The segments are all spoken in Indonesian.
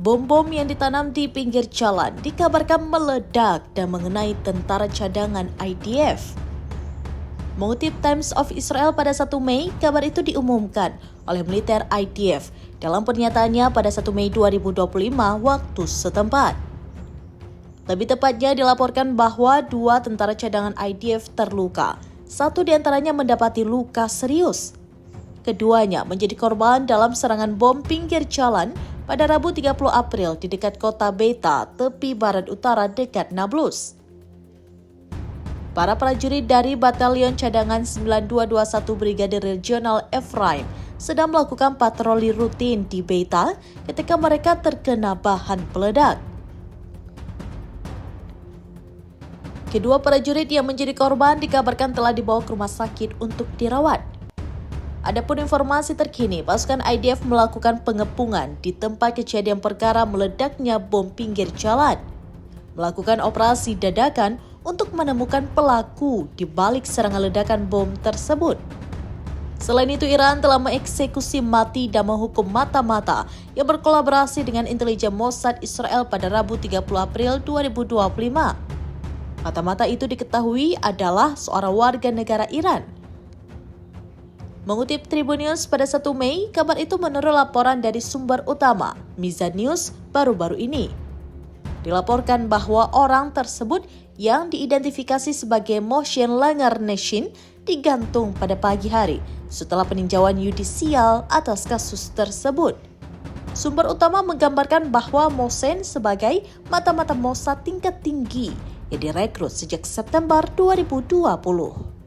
Bom-bom yang ditanam di pinggir jalan dikabarkan meledak dan mengenai tentara cadangan IDF. Mengutip Times of Israel pada 1 Mei, kabar itu diumumkan oleh militer IDF dalam pernyataannya pada 1 Mei 2025 waktu setempat. Lebih tepatnya dilaporkan bahwa 2 tentara cadangan IDF terluka, 1 diantaranya mendapati luka serius. Keduanya menjadi korban dalam serangan bom pinggir jalan pada Rabu 30 April di dekat kota Beita, tepi barat utara dekat Nablus. Para prajurit dari Batalion Cadangan 9221 Brigade Regional Efraim sedang melakukan patroli rutin di Beita ketika mereka terkena bahan peledak. Kedua prajurit yang menjadi korban dikabarkan telah dibawa ke rumah sakit untuk dirawat. Adapun informasi terkini, pasukan IDF melakukan pengepungan di tempat kejadian perkara meledaknya bom pinggir jalan, melakukan operasi dadakan untuk menemukan pelaku di balik serangan ledakan bom tersebut. Selain itu, Iran telah mengeksekusi mati dan menghukum mata-mata yang berkolaborasi dengan intelijen Mossad Israel pada Rabu 30 April 2025. Mata-mata itu diketahui adalah seorang warga negara Iran. Mengutip Tribun News pada 1 Mei, kabar itu menurut laporan dari sumber utama, Mizan News, baru-baru ini. Dilaporkan bahwa orang tersebut yang diidentifikasi sebagai Moshe Langarneshin digantung pada pagi hari setelah peninjauan yudisial atas kasus tersebut. Sumber utama menggambarkan bahwa Mohsen sebagai mata-mata Mossad tingkat tinggi yang direkrut sejak September 2020.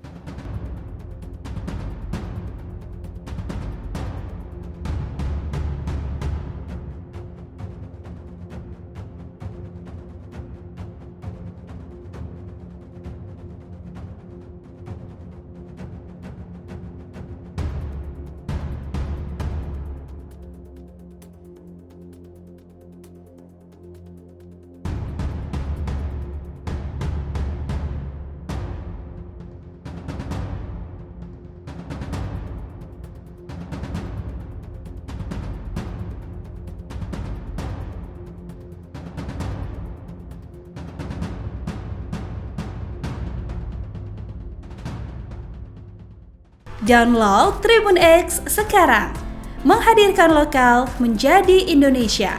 Download Tribun X sekarang, menghadirkan lokal menjadi Indonesia.